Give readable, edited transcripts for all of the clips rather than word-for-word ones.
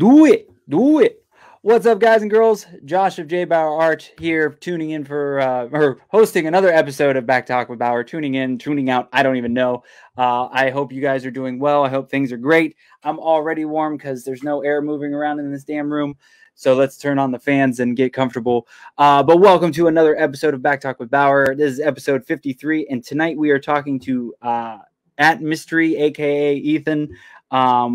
Do it. Do it. What's up, guys and girls? Josh of JBauerArt here, tuning in for, or hosting another episode of Back Talk with Bauer. Tuning in, tuning out, I don't even know. I hope you guys are doing well. I hope things are great. I'm already warm because there's no air moving around in this damn room. So let's turn on the fans and get comfortable. But welcome to another episode of Back Talk with Bauer. This is episode 53, and tonight we are talking to at Myst33ry, aka Ethan.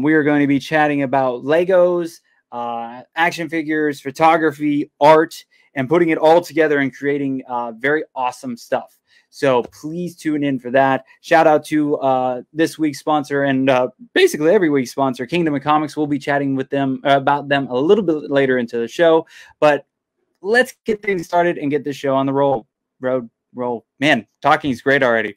We are going to be chatting about Legos, action figures, photography, art, and putting it all together and creating very awesome stuff. So please tune in for that. Shout out to this week's sponsor and basically every week's sponsor, Kingdom of Comics. We'll be chatting with them about them a little bit later into the show. But let's get things started and get this show on the roll. Roll. Man, talking is great already.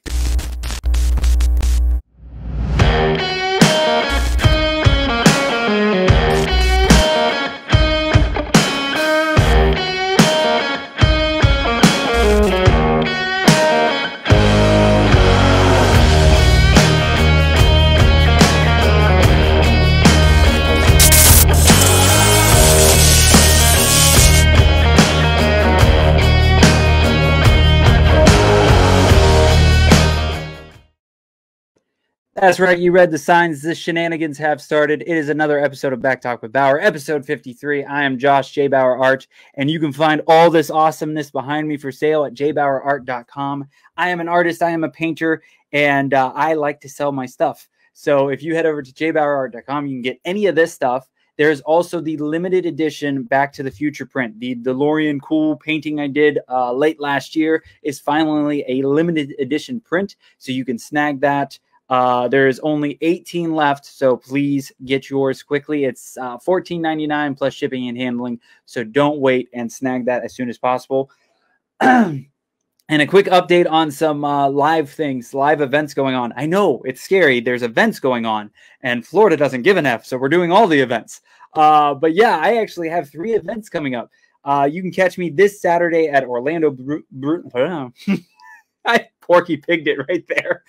That's right. You read the signs. The shenanigans have started. It is another episode of Back Talk with Bauer, episode 53. I am Josh, JBauerArt, and you can find all this awesomeness behind me for sale at JBauerArt.com. I am an artist. I am a painter, and I like to sell my stuff. So if you head over to JBauerArt.com, you can get any of this stuff. There's also the limited edition Back to the Future print. The DeLorean cool painting I did late last year is finally a limited edition print, so you can snag that. There's only 18 left, so please get yours quickly. It's $14.99 plus shipping and handling, so don't wait and snag that as soon as possible. And a quick update on some live events going on. I know, it's scary. There's events going on, and Florida doesn't give an F, so we're doing all the events. But yeah, I actually have 3 events coming up. You can catch me this Saturday at Orlando I Porky Pigged it right there.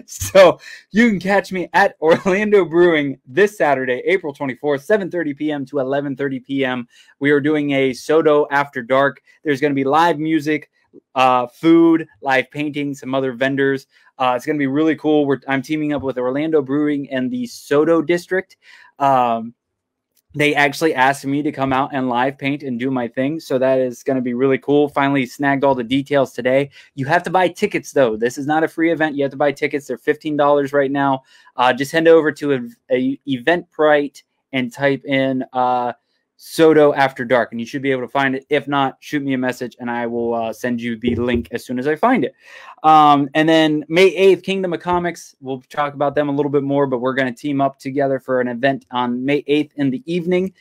So you can catch me at Orlando Brewing this Saturday, April 24th, 7:30 p.m. to 11:30 p.m. We are doing a Soto After Dark. There's going to be live music, food, live painting, some other vendors. It's going to be really cool. I'm teaming up with Orlando Brewing and the Soto District. They actually asked me to come out and live paint and do my thing. So that is going to be really cool. Finally snagged all the details today. You have to buy tickets, though. This is not a free event. You have to buy tickets. They're $15 right now. Just head over to Eventbrite and type in Soto After Dark, and you should be able to find it. If not, shoot me a message, and I will send you the link as soon as I find it. And then May 8th, Kingdom of Comics. We'll talk about them a little bit more, but we're going to team up together for an event on May 8th in the evening.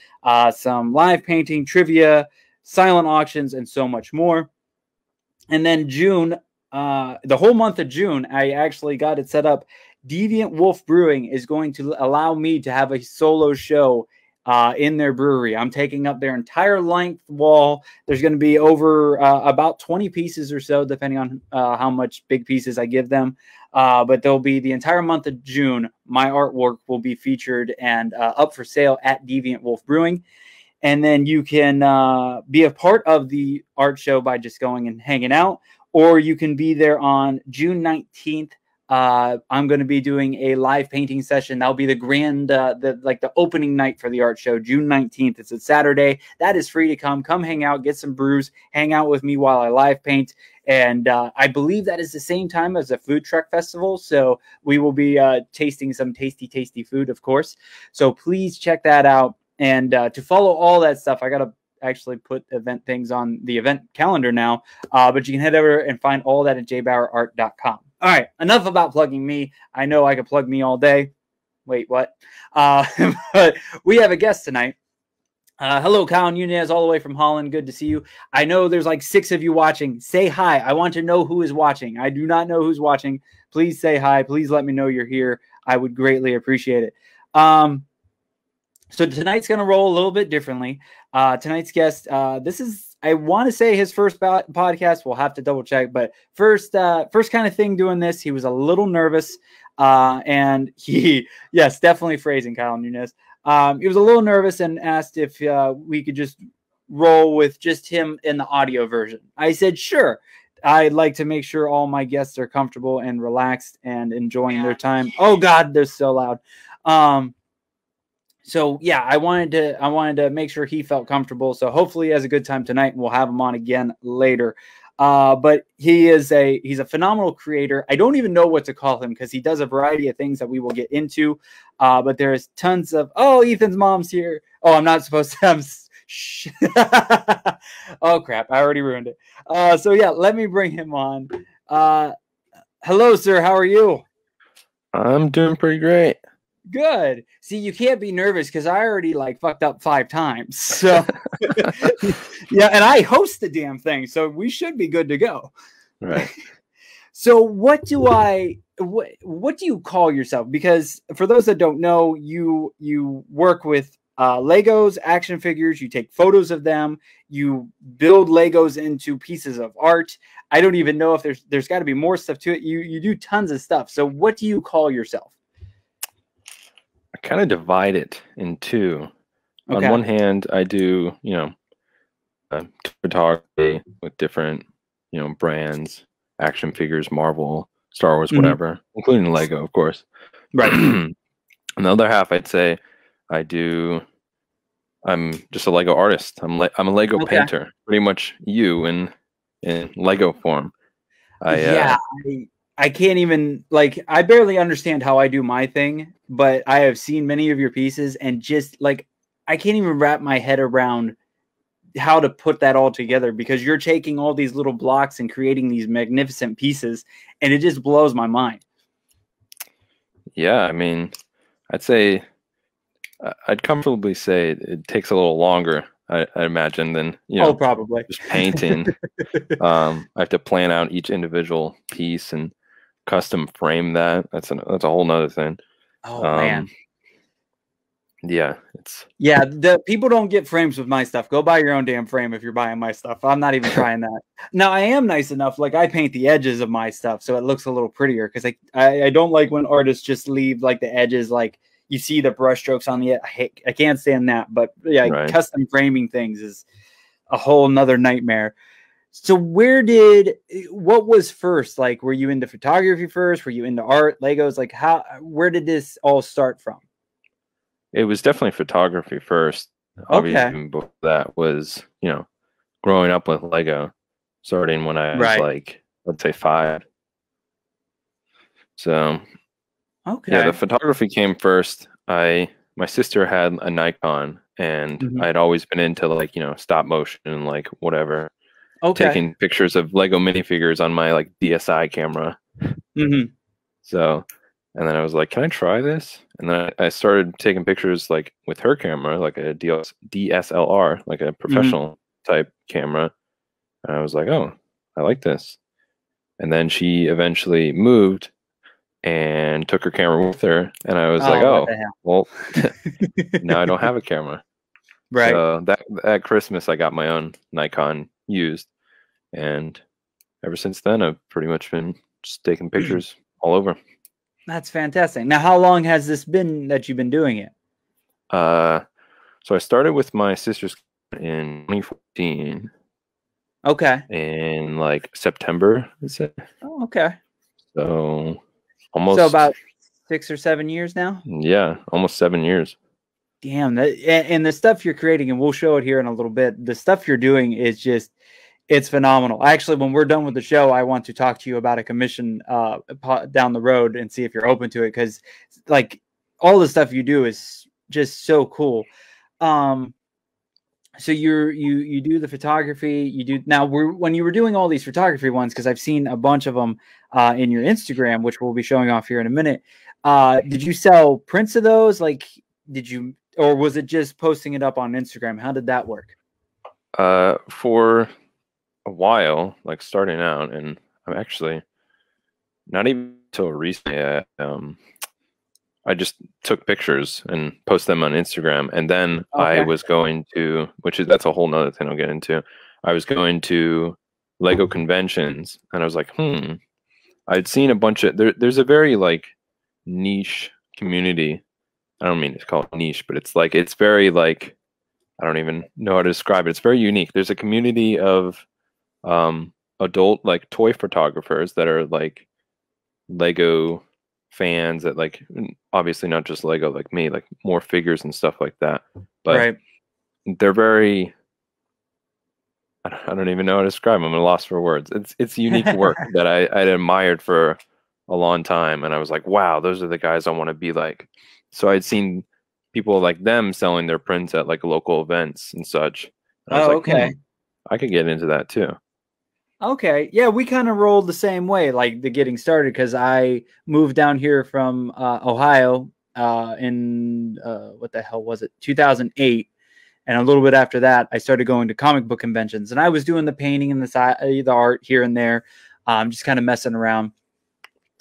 Some live painting, trivia, silent auctions, and so much more. And then June, the whole month of June, I actually got it set up. Deviant Wolf Brewing is going to allow me to have a solo show in their brewery. I'm taking up their entire length wall. There's going to be over about 20 pieces or so, depending on how much big pieces I give them. But there'll be the entire month of June. My artwork will be featured and up for sale at Deviant Wolf Brewing. And then you can be a part of the art show by just going and hanging out, or you can be there on June 19th. I'm going to be doing a live painting session. That'll be the grand, the opening night for the art show, June 19th. It's a Saturday. That is free to come. Come hang out, get some brews, hang out with me while I live paint. And I believe that is the same time as a food truck festival. So we will be tasting some tasty, tasty food, of course. So please check that out. And to follow all that stuff, I got to actually put event things on the event calendar now. But you can head over and find all that at JBauerArt.com. All right, enough about plugging me. I know I could plug me all day. Wait, what? But we have a guest tonight. Hello, Kyle Nunez, all the way from Holland. Good to see you. I know there's like 6 of you watching. Say hi. I want to know who is watching. I do not know who's watching. Please say hi. Please let me know you're here. I would greatly appreciate it. So tonight's going to roll a little bit differently. Tonight's guest, this is, I want to say his first podcast. We'll have to double check, but first kind of thing doing this. He was a little nervous, and yes, definitely phrasing, Kyle Nunez. He was a little nervous and asked if we could just roll with just him in the audio version. I said, sure. I'd like to make sure all my guests are comfortable and relaxed and enjoying their time. Oh God, they're so loud. So yeah, I wanted to make sure he felt comfortable. So hopefully he has a good time tonight, and we'll have him on again later. But he's a phenomenal creator. I don't even know what to call him because he does a variety of things that we will get into. But there's tons of, oh, Ethan's mom's here. Oh, I'm not supposed to. Oh crap, I already ruined it. So yeah, let me bring him on. Hello, sir. How are you? I'm doing pretty great. Good. See, you can't be nervous because I already like fucked up 5 times. So yeah, and I host the damn thing, so we should be good to go. Right. So what do you call yourself? Because for those that don't know, you work with Legos, action figures, you take photos of them, you build Legos into pieces of art. I don't even know if there's got to be more stuff to it. You do tons of stuff. So what do you call yourself? I kind of divide it in two. Okay. On one hand, I do, photography with different, brands, action figures, Marvel, Star Wars, whatever, including Lego, of course. Right. On the other half, I'd say I'm just a Lego artist. I'm a Lego painter, pretty much you in Lego form. I can't even, like, I barely understand how I do my thing, but I have seen many of your pieces and just like, I can't even wrap my head around how to put that all together, because you're taking all these little blocks and creating these magnificent pieces, and it just blows my mind. Yeah. I mean, I'd comfortably say it takes a little longer, I imagine, than probably just painting. I have to plan out each individual piece and custom frame that. That's a whole nother thing. Oh man. Yeah, the people don't get frames with my stuff. Go buy your own damn frame if you're buying my stuff. I'm not even trying that. Now I am nice enough, like I paint the edges of my stuff so it looks a little prettier, because I don't like when artists just leave like the edges, like you see the brush strokes on the edge. I can't stand that. But yeah, right. Custom framing things is a whole nother nightmare. So what was first? Like, were you into photography first? Were you into art, Legos? Like where did this all start from? It was definitely photography first. Obviously, before that was, growing up with Lego, starting when I was like, let's say 5. So, yeah, the photography came first. My sister had a Nikon, and I'd always been into like, stop motion and like whatever. Taking pictures of Lego minifigures on my like DSi camera. So, and then I was like, can I try this? And then I started taking pictures like with her camera, like a DSLR, like a professional type camera. And I was like, oh, I like this. And then she eventually moved and took her camera with her. And I was like, oh, well, now I don't have a camera. Right. So that Christmas, I got my own Nikon used. And ever since then, I've pretty much been just taking pictures all over. That's fantastic. Now, how long has this been that you've been doing it? So I started with my sister's in 2014. Okay. In like September, is it? Oh, okay. So almost. So about 6 or 7 years now? Yeah, almost 7 years. Damn. And the stuff you're creating, and we'll show it here in a little bit, the stuff you're doing is just, it's phenomenal. Actually, when we're done with the show, I want to talk to you about a commission down the road and see if you're open to it, because like all the stuff you do is just so cool. So you do the photography, you do now. When you were doing all these photography ones, because I've seen a bunch of them in your Instagram, which we'll be showing off here in a minute. Did you sell prints of those? Like, or was it just posting it up on Instagram? How did that work? For a while, like starting out, and I'm actually not even until recently. I just took pictures and post them on Instagram, and then I was going to, that's a whole nother thing I'll get into. I was going to Lego conventions, and I was like, I'd seen a bunch of there's a very like niche community I don't mean to call it niche, but it's like, it's very like, I don't even know how to describe it. It's very unique. There's a community of adult like toy photographers that are like Lego fans that like, obviously not just Lego like me, like more figures and stuff like that. But they're very, I don't even know how to describe them. I'm lost for words. It's unique work that I'd admired for a long time, and I was like, wow, those are the guys I want to be like. So I'd seen people like them selling their prints at like local events and such. And I was like, I could get into that too. Okay. Yeah, we kind of rolled the same way, like the getting started, because I moved down here from Ohio in what the hell was it, 2008. And a little bit after that, I started going to comic book conventions, and I was doing the painting and the art here and there, just kind of messing around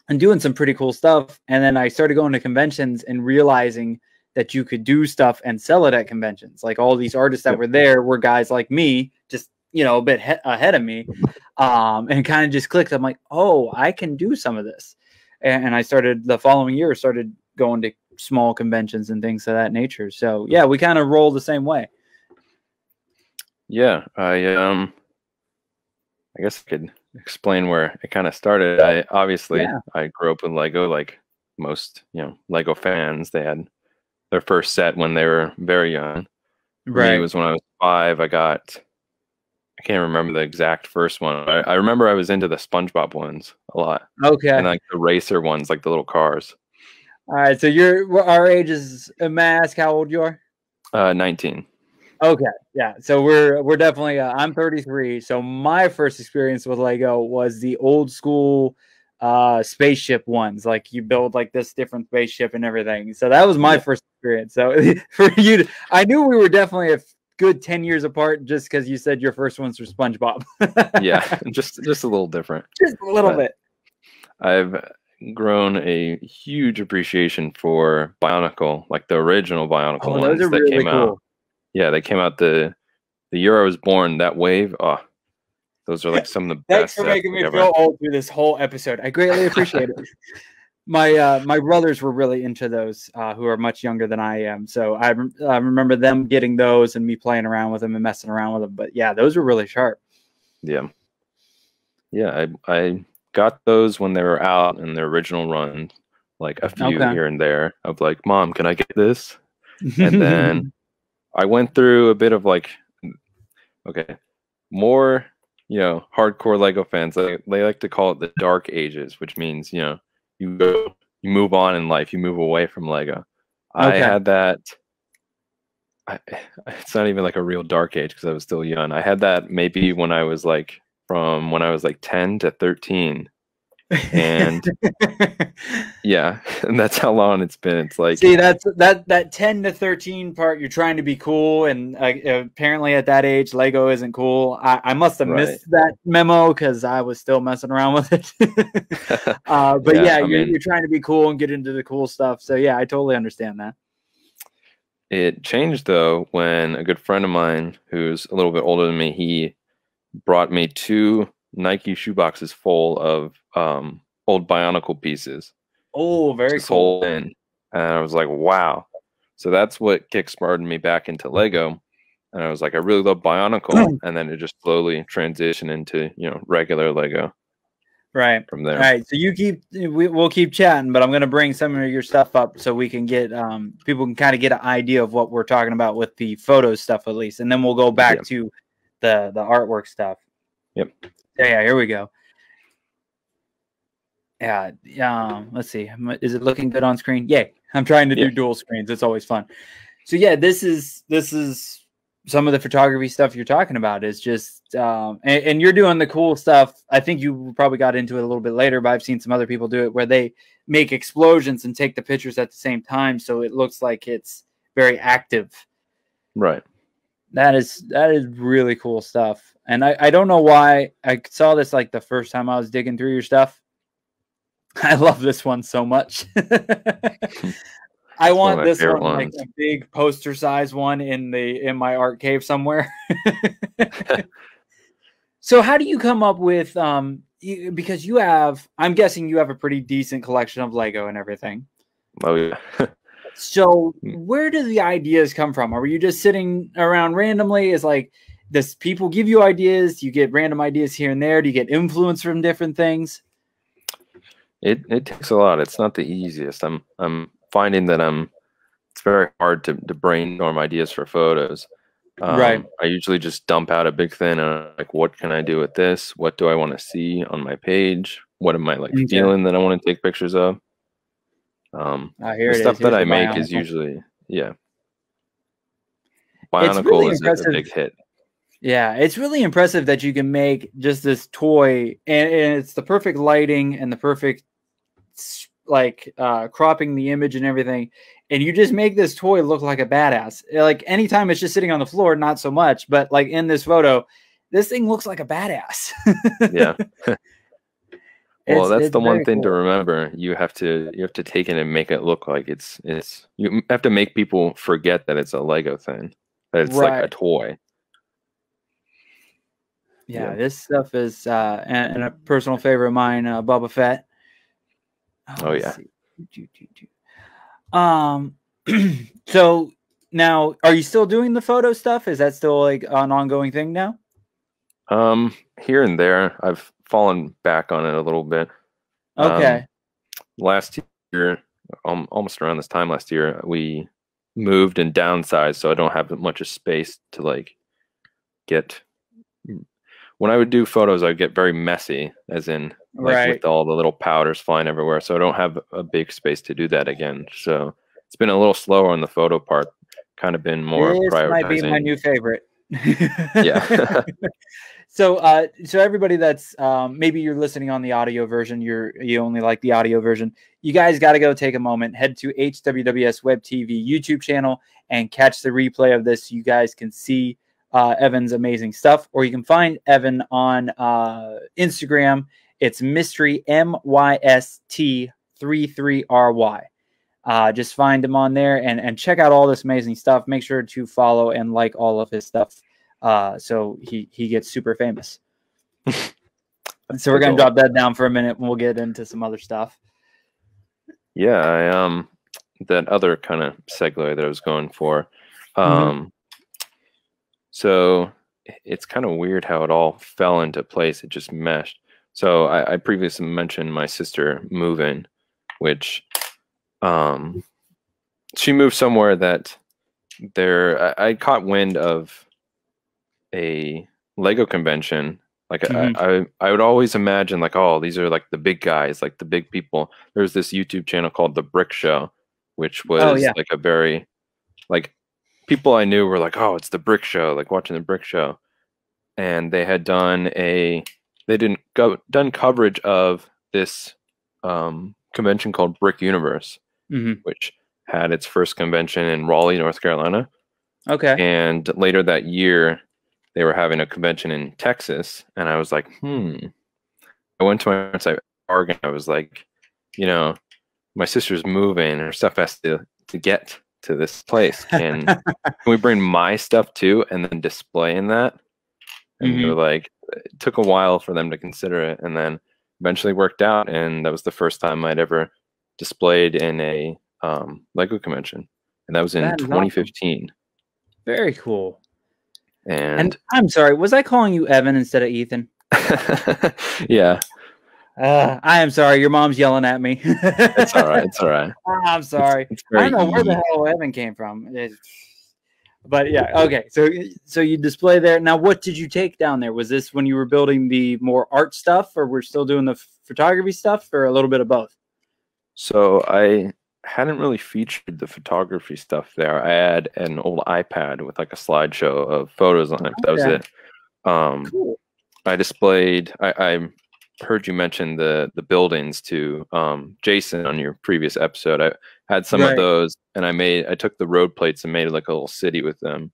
and doing some pretty cool stuff. And then I started going to conventions and realizing that you could do stuff and sell it at conventions. Like all these artists that were there were guys like me, just, you know, a bit ahead of me, and kind of just clicked. I'm like, oh, I can do some of this. And I started the following year, started going to small conventions and things of that nature. So yeah, we kind of roll the same way. Yeah, I guess I could explain where it kind of started. I grew up with Lego, like most, you know, Lego fans. They had their first set when they were very young. Right. It was when I was 5. I can't remember the exact first one. I remember I was into the SpongeBob ones a lot. Okay. And like the racer ones, like the little cars. All right. So our age is, may I ask how old you are? 19. Okay. Yeah. So we're definitely, I'm 33. So my first experience with Lego was the old school spaceship ones. Like you build like this different spaceship and everything. So that was my first experience. So for you, I knew we were definitely a good 10 years apart just because you said your first ones were SpongeBob. Yeah. Just a little different. Just a little bit. I've grown a huge appreciation for Bionicle, like the original Bionicle ones that really came out. Yeah, they came out the year I was born. That wave, those are like some of the best. Thanks for making me feel old through this whole episode. I greatly appreciate it. My brothers were really into those, who are much younger than I am. So I remember them getting those and me playing around with them and messing around with them. But yeah, those were really sharp. Yeah, yeah. I got those when they were out in their original run, like a few here and there. Of like, Mom, can I get this? And then I went through a bit of like, more, you know, hardcore Lego fans. They like to call it the dark ages, which means, you know, you move on in life, you move away from Lego. I had that. It's not even like a real dark age because I was still young. I had that maybe when I was like, from when I was like 10 to 13. And yeah, and that's how long it's been. It's like, see, that 10 to 13 part, you're trying to be cool, and apparently at that age Lego isn't cool. I must have missed that memo because I was still messing around with it. But yeah, you're trying to be cool and get into the cool stuff. So yeah, I totally understand that. It changed though when a good friend of mine who's a little bit older than me, he brought me 2 Nike shoeboxes full of old Bionicle pieces. Oh, very cool. And I was like, wow. So that's what kickstarted me back into Lego. And I was like, I really love Bionicle. And then it just slowly transitioned into, you know, regular Lego. Right. From there. All right. So we'll keep chatting, but I'm going to bring some of your stuff up so we can get, people can kind of get an idea of what we're talking about with the photo stuff, at least. And then we'll go back to the artwork stuff. Yep. Yeah, here we go. Yeah, let's see. Is it looking good on screen? Yay. I'm trying to do dual screens. It's always fun. So yeah, this is some of the photography stuff you're talking about is just and you're doing the cool stuff. I think you probably got into it a little bit later, but I've seen some other people do it where they make explosions and take the pictures at the same time, so it looks like it's very active. Right. That is really cool stuff. And I don't know why I saw this like the first time I was digging through your stuff. I love this one so much. I want this one like a big poster size one in my art cave somewhere. So how do you come up with because you have, I'm guessing you have a pretty decent collection of Lego and everything. Oh yeah. So where do the ideas come from? Are you just sitting around randomly? Is like, does people give you ideas? You get random ideas here and there? Do you get influence from different things? It takes a lot. It's not the easiest. I'm finding that it's very hard to brainstorm ideas for photos. Right. I usually just dump out a big thing and like, what can I do with this? What do I want to see on my page? What am I like feeling that I want to take pictures of? The stuff that I make is usually, Bionicle really is a big hit. Yeah, it's really impressive that you can make just this toy, and it's the perfect lighting and the perfect like cropping the image and everything, and you just make this toy look like a badass. Like anytime it's just sitting on the floor, not so much, but like in this photo, this thing looks like a badass. Yeah. Well, that's the one thing to remember. You have to take it and make it look like it's you have to make people forget that it's a Lego thing, that it's like a toy. Yeah, this stuff is and a personal favorite of mine, Boba Fett. Oh yeah. So now, are you still doing the photo stuff? Is that still like an ongoing thing now? Here and there, I've fallen back on it a little bit. Okay. Last year, almost around this time last year, we moved and downsized, so I don't have much of space to like get. When I would do photos, I'd get very messy, as in like with all the little powders flying everywhere. So I don't have a big space to do that again. So it's been a little slower on the photo part. Kind of been more prioritizing. This might be my new favorite. Yeah. So everybody that's maybe you're listening on the audio version, you only like the audio version, you guys got to go take a moment, head to HWWS WebTV YouTube channel and catch the replay of this. You guys can see Evan's amazing stuff, or you can find Evan on Instagram. It's Myst33ry. Just find him on there and check out all this amazing stuff. Make sure to follow and like all of his stuff. So he gets super famous. So we're gonna drop that down for a minute and we'll get into some other stuff. Yeah, that other kind of segue that I was going for. So it's kind of weird how it all fell into place. It just meshed. So I previously mentioned my sister moving, which she moved somewhere that I caught wind of a Lego convention. Like I would always imagine like, oh, these are like the big guys, like the big people. There's this YouTube channel called The Brick Show, which was like a very like people I knew were like, oh, it's The Brick Show, like watching The Brick Show. And they had done done coverage of this convention called Brick Universe, which had its first convention in Raleigh, North Carolina. Okay. And later that year, they were having a convention in Texas. And I was like, I went to my website, bargain. I was like, you know, my sister's moving, her stuff has to get to this place. Can we bring my stuff too and then display in that? And they were like, it took a while for them to consider it, and then eventually worked out. And that was the first time I'd ever displayed in a Lego convention, and that was in 2015. Awesome. Very cool. And I'm sorry, was I calling you Evan instead of Ethan? Yeah. I am sorry. Your mom's yelling at me. It's all right. It's all right. I'm sorry. I don't know where the hell Evan came from. But yeah, okay. So you display there. Now, what did you take down there? Was this when you were building the more art stuff, or we're still doing the photography stuff, or a little bit of both? So I hadn't really featured the photography stuff there. I had an old iPad with like a slideshow of photos on it. That was it. Cool. I displayed. I heard you mention the buildings to Jason on your previous episode. I had some of those, and I took the road plates and made like a little city with them.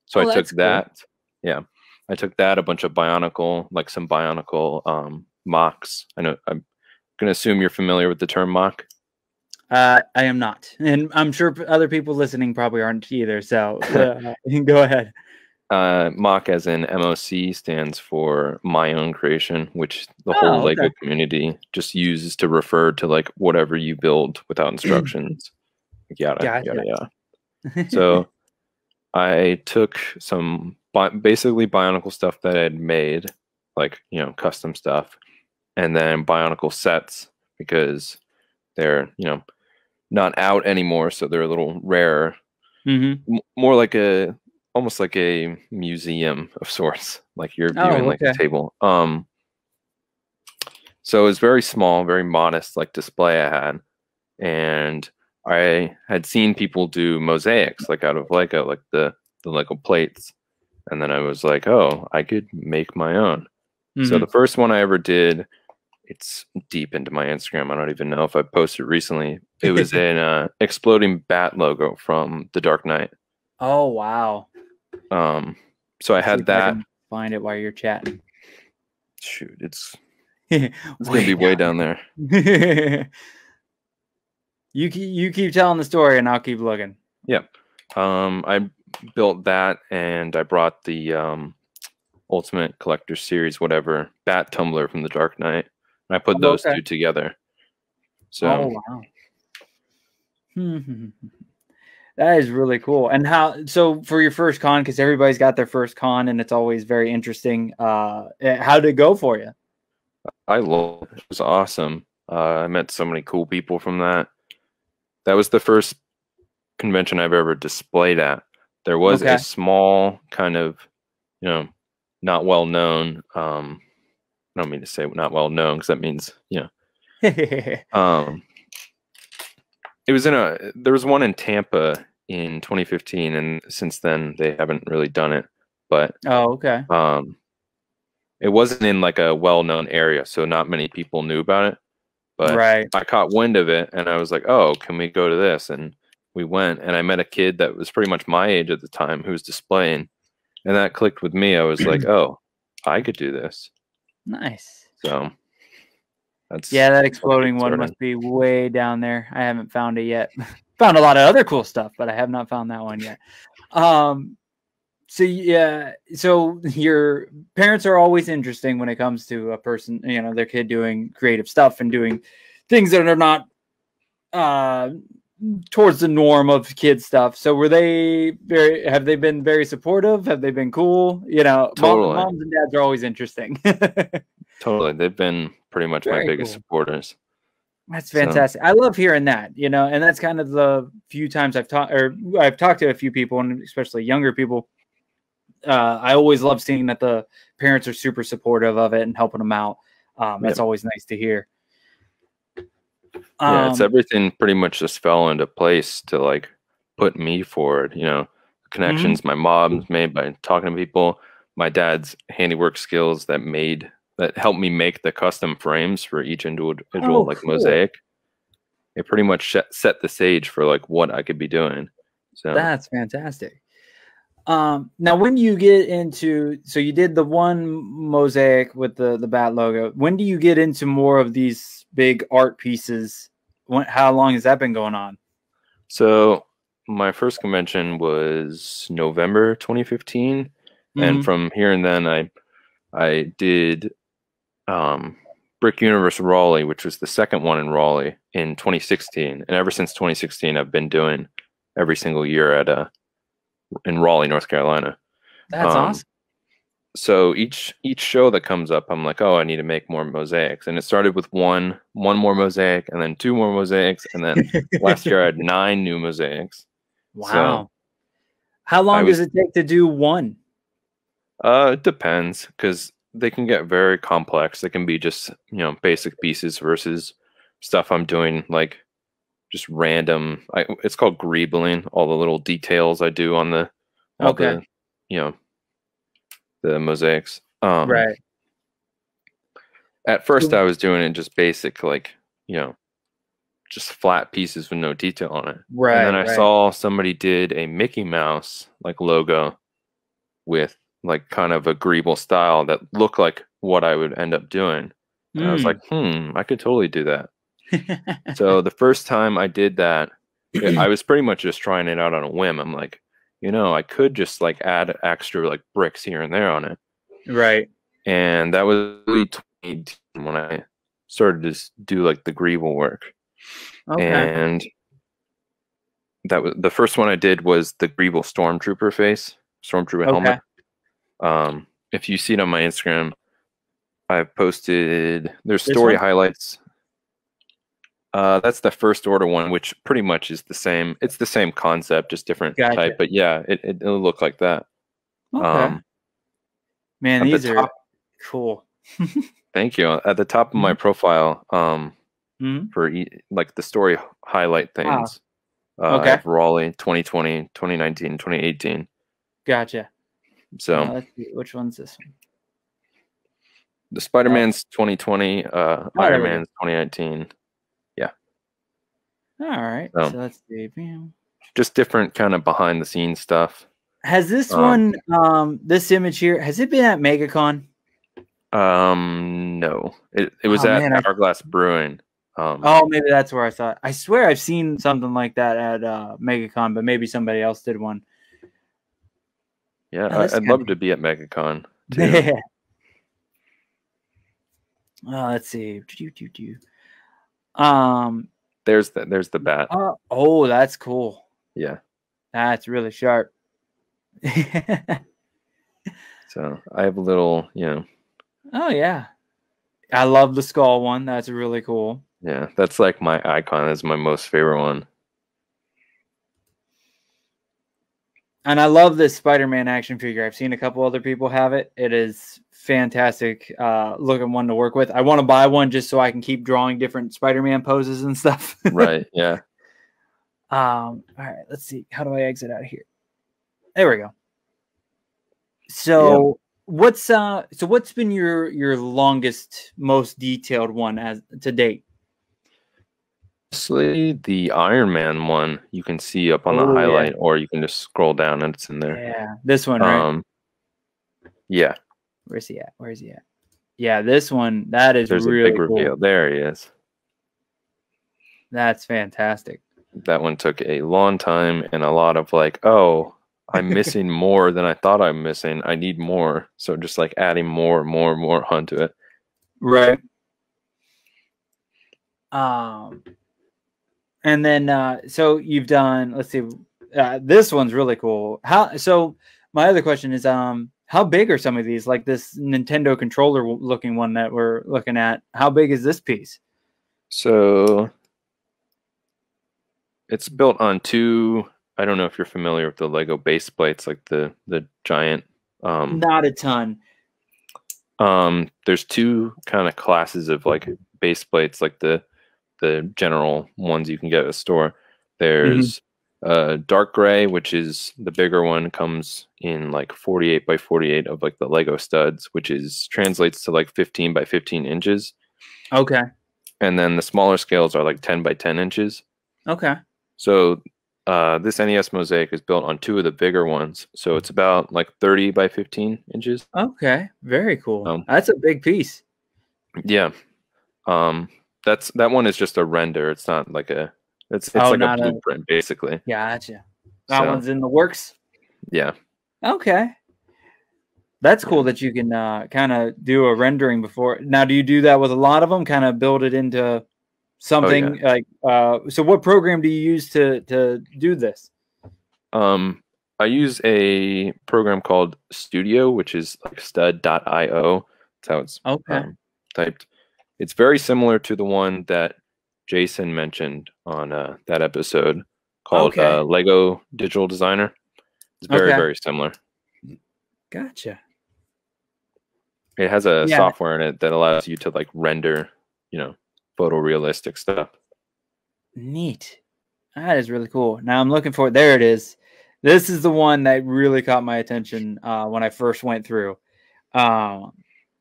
So I took that. Cool. Yeah, I took that, a bunch of Bionicle, like some Bionicle mocks. I know. I'm gonna assume you're familiar with the term mock. I am not, and I'm sure other people listening probably aren't either. So you can go ahead. Mock, as in MOC, stands for my own creation, which the whole Lego community just uses to refer to like whatever you build without instructions. yada. So I took some basically Bionicle stuff that I had made, like, you know, custom stuff, and then Bionicle sets, because they're, you know, not out anymore, so they're a little rarer. More like almost like a museum of sorts, like you're viewing like a table. So it was very small, very modest, like display I had, and I had seen people do mosaics like out of Lego, like the Lego plates, and then I was like, oh, I could make my own. So the first one I ever did, it's deep into my Instagram. I don't even know if I posted recently. It was an exploding bat logo from The Dark Knight. Oh wow! So I had that. I can find it while you're chatting. Shoot, it's gonna be way down there. You keep telling the story, and I'll keep looking. Yeah. I built that, and I brought the Ultimate Collector Series, whatever, bat tumbler from The Dark Knight. And I put those two together. So. Oh wow. That is really cool. And so for your first con, because everybody's got their first con, and it's always very interesting. How did it go for you? I loved it. It was awesome. I met so many cool people from that. That was the first convention I've ever displayed at. There was a small kind of, you know, not well known. I don't mean to say not well known, because that means, you know. It was there was one in Tampa in 2015, and since then they haven't really done it. But it wasn't in like a well-known area, so not many people knew about it. But I caught wind of it, and I was like, oh, can we go to this? And we went, and I met a kid that was pretty much my age at the time who was displaying, and that clicked with me. I was like, oh, I could do this. Nice. So that exploding one must be way down there. I haven't found it yet. Found a lot of other cool stuff, but I have not found that one yet. So your parents are always interesting when it comes to a person, you know, their kid doing creative stuff and doing things that are not towards the norm of kid stuff. So have they been very supportive? Have they been cool? You know, totally. Moms and dads are always interesting. Totally. They've been pretty much my biggest supporters. That's fantastic. I love hearing that, you know, and that's kind of the few times I've talked to a few people, and especially younger people. I always love seeing that the parents are super supportive of it and helping them out. That's always nice to hear. It's everything pretty much just fell into place to like put me forward, you know, connections my mom's made by talking to people, my dad's handiwork skills that helped me make the custom frames for each individual like mosaic. It pretty much set the stage for like what I could be doing. So that's fantastic. Now, when you get into, so you did the one mosaic with the bat logo. When do you get into more of these big art pieces? How long has that been going on? So my first convention was November 2015, and from here and then I did Brick Universe Raleigh, which was the second one in Raleigh, in 2016, and ever since 2016 I've been doing every single year in Raleigh, North Carolina. That's awesome. So each show that comes up, I'm like, oh, I need to make more mosaics. And it started with one more mosaic, and then 2 more mosaics, and then last year I had 9 new mosaics. Wow. So how long does it take to do one? It depends, because they can get very complex. They can be just, you know, basic pieces versus stuff I'm doing like just random. It's called greebling, all the little details I do on the you know, the mosaics. Right. At first I was doing it just basic, like, you know, just flat pieces with no detail on it. Right. And then I saw somebody did a Mickey Mouse like logo with like kind of a greeble style that looked like what I would end up doing. And I was like, I could totally do that. So the first time I did that, I was pretty much just trying it out on a whim. I'm like, you know, I could just like add extra like bricks here and there on it. Right. And that was really 2018 when I started to do like the greeble work. Okay. And that was the first one I did was the Grievous Stormtrooper helmet. If you see it on my Instagram, I've posted there's story highlights. That's the first order one, which pretty much is the same. It's the same concept, just different type. But yeah, it'll look like that. Okay. Man, these are cool. Thank you. At the top of my profile, for like the story highlight things. I have Raleigh 2020, 2019, 2018. Gotcha. So let's see, which one's this one? The Spider-Man's 2020, Iron Man's 2019. Yeah. All right. So let's see. Just different kind of behind the scenes stuff. Has this one, this image here, has it been at MegaCon? No. It was at Hourglass Brewing. Maybe that's where I saw it. I swear I've seen something like that at MegaCon, but maybe somebody else did one. Yeah, I'd love to be at MegaCon too. Let's see. There's the bat. Oh, that's cool. Yeah. That's really sharp. So I have a little, Oh yeah. I love the skull one. That's really cool. Yeah, that's like my icon. Is my most favorite one. And I love this Spider-Man action figure. I've seen a couple other people have it. It is fantastic looking one to work with. I want to buy one just so I can keep drawing different Spider-Man poses and stuff. Right, yeah. All right, let's see. How do I exit out of here? There we go. So what's been your longest, most detailed one as to date? Honestly, the Iron Man one you can see up on the highlight, or you can just scroll down and it's in there. Yeah, this one, right? Yeah. Where's he at? Where's he at? Yeah, this one. There's really a big reveal. There he is. That's fantastic. That one took a long time and a lot of like, oh, I'm missing more than I thought I'm missing. I need more. So just like adding more onto it. Right. And then so you've done, let's see, this one's really cool. So my other question is how big are some of these? Like this Nintendo controller looking one that we're looking at. How big is this piece? So it's built on two, I don't know if you're familiar with the Lego base plates, like the giant not a ton. There's two kind of classes of like base plates, like the general ones you can get at a store. There's dark gray, which is the bigger one, comes in like 48 by 48 of like the Lego studs, which translates to like 15 by 15 inches. Okay. And then the smaller scales are like 10 by 10 inches. Okay. So this NES Mosaic is built on two of the bigger ones. So it's about like 30 by 15 inches. Okay. Very cool. That's a big piece. Yeah. That one is just a render. It's not like it's like a blueprint basically. Gotcha. That one's in the works. Yeah. Okay. That's cool that you can kind of do a rendering before. Now, do you do that with a lot of them? Kind of build it into something like. So, what program do you use to do this? I use a program called Studio, which is like stud.io. That's how it's typed. It's very similar to the one that Jason mentioned on that episode called Lego Digital Designer. It's very, very similar. Gotcha. It has a software in it that allows you to like render, photorealistic stuff. Neat. That is really cool. Now I'm looking for it. There it is. This is the one that really caught my attention when I first went through.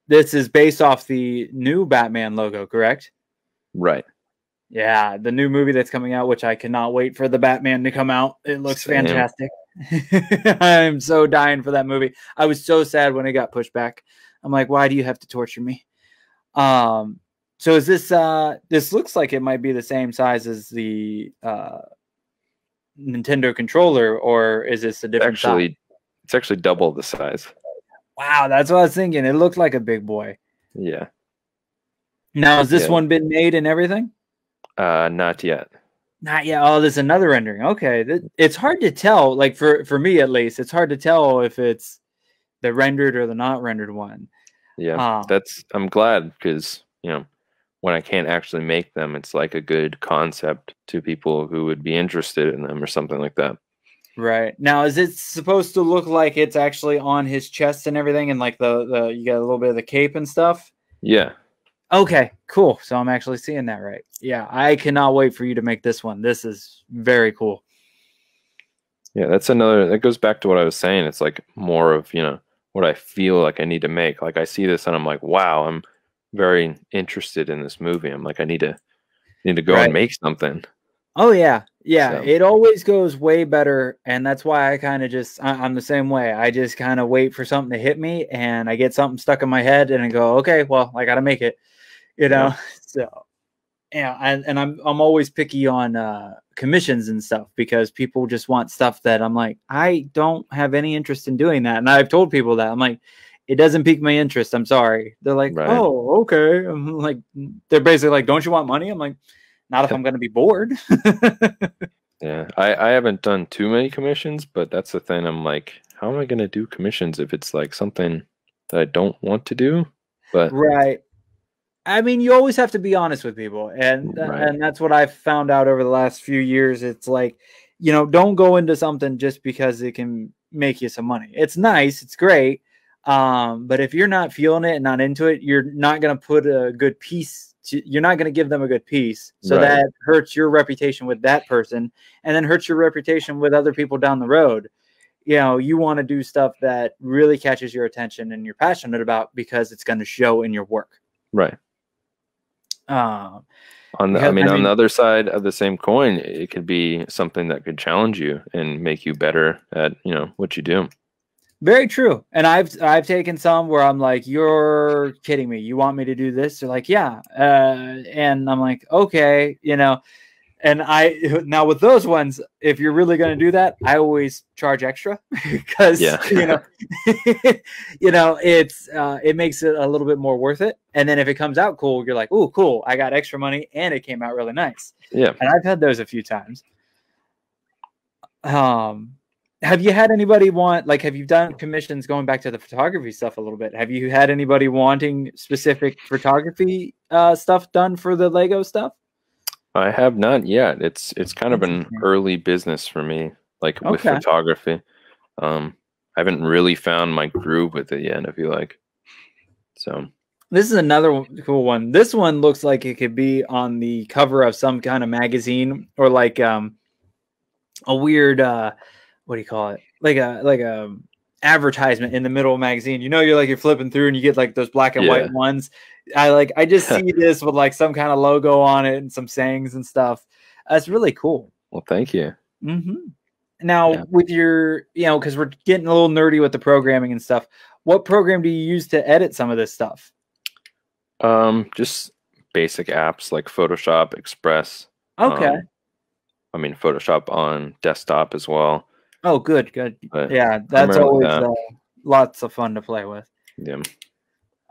This is based off the new Batman logo, correct? Right. Yeah, the new movie that's coming out, which I cannot wait for the Batman to come out. It looks fantastic. I'm so dying for that movie. I was so sad when it got pushed back. I'm like, why do you have to torture me? So is this this looks like it might be the same size as the Nintendo controller, or is this a different size? It's actually double the size. Wow, that's what I was thinking. It looked like a big boy. Yeah. Now, has this one been made and everything? Not yet. Not yet. Oh, there's another rendering. Okay, it's hard to tell. Like for me at least, it's hard to tell if it's the rendered or the not rendered one. Yeah, I'm glad, because when I can't actually make them, it's like a good concept to people who would be interested in them or something like that. Right. Now, is it supposed to look like it's actually on his chest and everything, and like the you got a little bit of the cape and stuff? Yeah. Okay, cool. So I'm actually seeing that right. Yeah, I cannot wait for you to make this one. This is very cool. Yeah, that goes back to what I was saying. It's like more of, what I feel like I need to make. Like I see this and I'm like, wow, I'm very interested in this movie. I'm like, I need to go and make something. Oh yeah. Yeah. So. It always goes way better. And that's why I kind of I'm the same way. I just kind of wait for something to hit me, and I get something stuck in my head and I go, okay, well, I got to make it, Yeah. So yeah. And I'm always picky on commissions and stuff, because people just want stuff that I'm like, I don't have any interest in doing that. And I've told people that. I'm like, it doesn't pique my interest. I'm sorry. They're like, oh, okay. I'm like, they're basically like, don't you want money? I'm like, not if I'm going to be bored. Yeah, I haven't done too many commissions, but that's the thing. I'm like, how am I going to do commissions if it's like something that I don't want to do? But right. I mean, you always have to be honest with people, and that's what I've found out over the last few years. It's like, don't go into something just because it can make you some money. It's nice, it's great, but if you're not feeling it and not into it, you're not going to put a good piece. You're not going to give them a good piece, so that hurts your reputation with that person, and then hurts your reputation with other people down the road. You want to do stuff that really catches your attention and you're passionate about, because it's going to show in your work. Right. On the other side of the same coin, it could be something that could challenge you and make you better at what you do. Very true. And I've taken some where I'm like, you're kidding me. You want me to do this? They're like, yeah. And I'm like, okay, And now with those ones, if you're really going to do that, I always charge extra, because it makes it a little bit more worth it. And then if it comes out cool, you're like, oh, cool, I got extra money and it came out really nice. Yeah. And I've had those a few times. Have you had anybody have you done commissions, going back to the photography stuff a little bit? Have you had anybody wanting specific photography stuff done for the Lego stuff? I have not yet. It's kind of an early business for me, like with photography. I haven't really found my groove with it yet, I feel like. So this is another cool one. This one looks like it could be on the cover of some kind of magazine, or like a weird what do you call it? Like a advertisement in the middle of a magazine. You're flipping through and you get like those black and white ones. I just see this with like some kind of logo on it and some sayings and stuff. That's really cool. Well, thank you. Now with your, because we're getting a little nerdy with the programming and stuff, what program do you use to edit some of this stuff? Just basic apps like Photoshop, Express. Okay. Photoshop on desktop as well. Oh, good. But yeah, that's always lots of fun to play with. Yeah.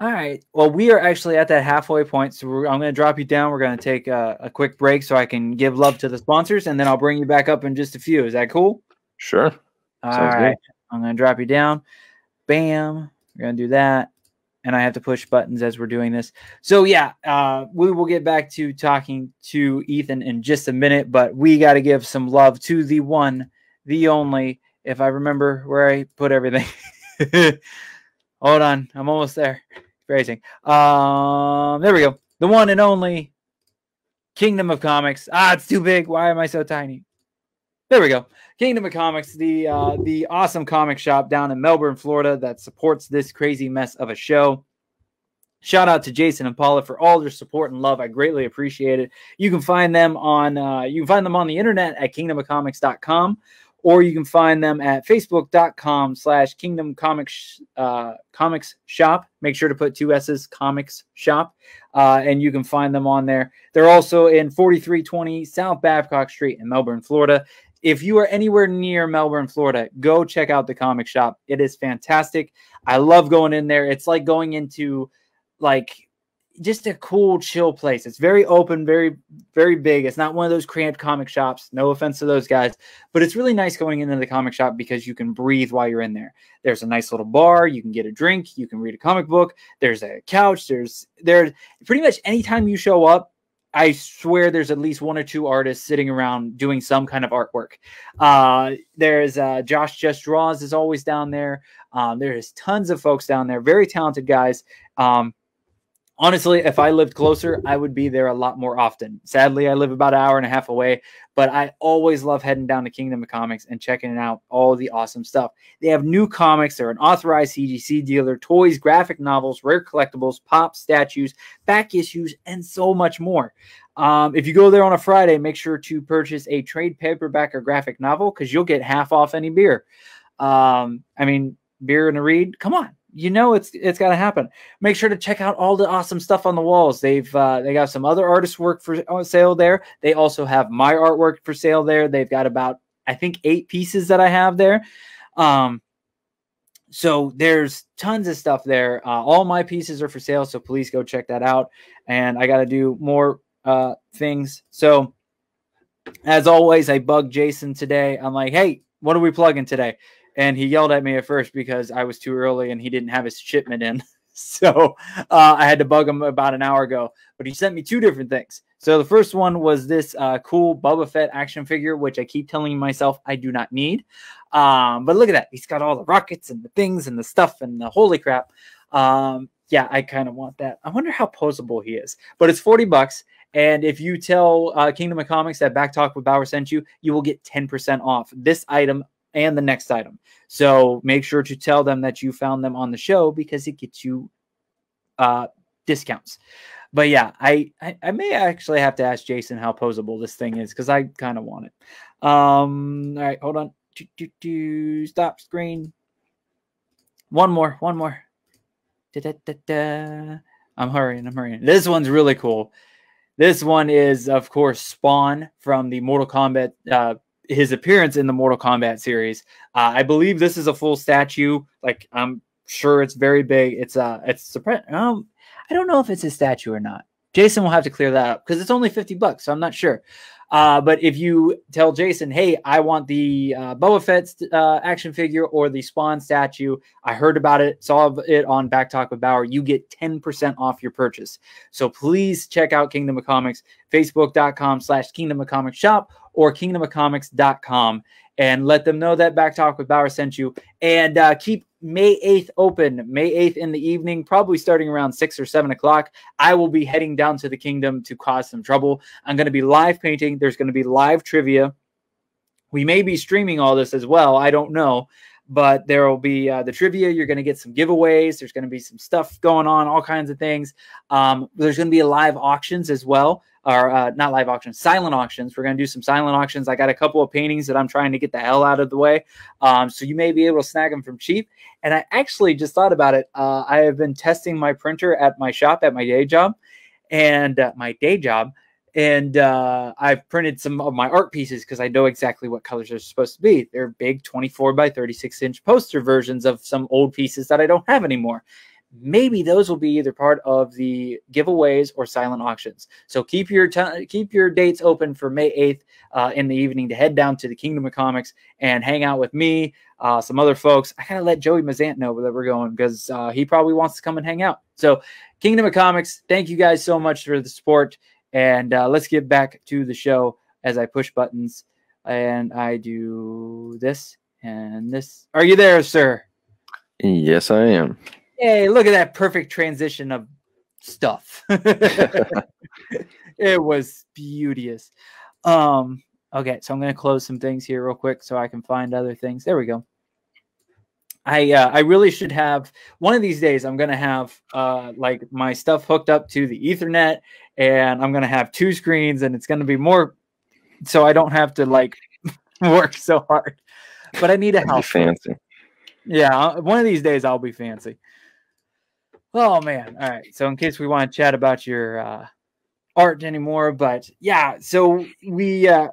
All right. Well, we are actually at that halfway point, so I'm going to drop you down. We're going to take a quick break so I can give love to the sponsors, and then I'll bring you back up in just a few. Is that cool? Sure. All right. Good. I'm going to drop you down. Bam. We're going to do that. And I have to push buttons as we're doing this. So, yeah, we will get back to talking to Ethan in just a minute, but we got to give some love to the one, the only, if I remember where I put everything. Hold on. I'm almost there. Phrasing. There we go. The one and only Kingdom of Comics. It's too big. Why am I so tiny? There we go. Kingdom of Comics, the awesome comic shop down in Melbourne, Florida, that supports this crazy mess of a show. Shout out to Jason and Paula for all their support and love. I greatly appreciate it. You can find them on the internet at kingdomofcomics.com, or you can find them at facebook.com/Kingdom Comics Shop. Make sure to put 2 S's, Comics Shop, and you can find them on there. They're also in 4320 South Babcock Street in Melbourne, Florida. If you are anywhere near Melbourne, Florida, go check out the comic shop. It is fantastic. I love going in there. It's like going into, like, just a cool, chill place. It's very open, very, very big. It's not one of those cramped comic shops. No offense to those guys, but it's really nice going into the comic shop because you can breathe while you're in there. There's a nice little bar. You can get a drink. You can read a comic book. There's a couch. There's pretty much anytime you show up, I swear there's at least one or two artists sitting around doing some kind of artwork. There's Josh Just Draws is always down there. There's tons of folks down there, very talented guys. Honestly, if I lived closer, I would be there a lot more often. Sadly, I live about an hour and a half away, but I always love heading down to Kingdom of Comics and checking out all the awesome stuff. They have new comics. They're an authorized CGC dealer, toys, graphic novels, rare collectibles, pop, statues, back issues, and so much more. If you go there on a Friday, make sure to purchase a trade paperback or graphic novel because you'll get half off any beer. I mean, beer and a read, come on. You know it's got to happen. Make sure to check out all the awesome stuff on the walls. They got some other artists' work for sale there. They also have my artwork for sale there. They've got about, I think, 8 pieces that I have there. So there's tons of stuff there. All my pieces are for sale, so please go check that out. And I got to do more things. So as always, I bugged Jason today. I'm like, hey, what are we plugging today? And he yelled at me at first because I was too early and he didn't have his shipment in. So I had to bug him about an hour ago. But he sent me 2 different things. So the first one was this cool Boba Fett action figure, which I keep telling myself I do not need. But look at that. He's got all the rockets and the things and the stuff and the holy crap. Yeah, I kind of want that. I wonder how posable he is. But it's $40. And if you tell Kingdom of Comics that Back Talk with Bauer sent you, you will get 10% off this item and the next item. So make sure to tell them that you found them on the show because it gets you discounts. But yeah, I may actually have to ask Jason how posable this thing is because I kind of want it. All right, hold on. Stop screen. One more. I'm hurrying. This one's really cool. This one is, of course, Spawn from the Mortal Kombat his appearance in the Mortal Kombat series. I believe this is a full statue. Like, I'm sure it's very big. It's surprising. I don't know if it's a statue or not. Jason will have to clear that up because it's only $50, so I'm not sure. But if you tell Jason, hey, I want the Boba Fett action figure or the Spawn statue, I heard about it, saw it on Back Talk with Bauer, you get 10% off your purchase. So please check out Kingdom of Comics, facebook.com/Kingdom of Comics shop or kingdomofcomics.com, and let them know that Back Talk with Bauer sent you. And keep May 8th open, May 8th in the evening, probably starting around 6 or 7 o'clock. I will be heading down to the Kingdom to cause some trouble. I'm going to be live painting. There's going to be live trivia. We may be streaming all this as well. I don't know. But there will be the trivia. You're going to get some giveaways. There's going to be some stuff going on, all kinds of things. There's going to be live auctions as well. Or not live auctions, silent auctions. We're going to do some silent auctions. I got a couple of paintings that I'm trying to get the hell out of the way. So you may be able to snag them from cheap. And I actually just thought about it. I have been testing my printer at my shop, at my day job. And I've printed some of my art pieces because I know exactly what colors they're supposed to be. They're big 24 by 36 inch poster versions of some old pieces that I don't have anymore. Maybe those will be either part of the giveaways or silent auctions. So keep your dates open for May 8th in the evening to head down to the Kingdom of Comics and hang out with me, some other folks. I gotta let Joey Mazant know that we're going because he probably wants to come and hang out. So Kingdom of Comics, thank you guys so much for the support. And let's get back to the show as I push buttons and I do this and this. Are you there, sir? Yes, I am. Hey, look at that perfect transition of stuff. It was beauteous. Okay, so I'm going to close some things here real quick so I can find other things. There we go. I really should have one of these days. I'm going to have like my stuff hooked up to the Ethernet, and I'm going to have 2 screens, and it's going to be more so I don't have to like work so hard. But I need a house. Fancy. Yeah, one of these days I'll be fancy. Oh man. All right. So in case we want to chat about your art anymore, but yeah, so we'll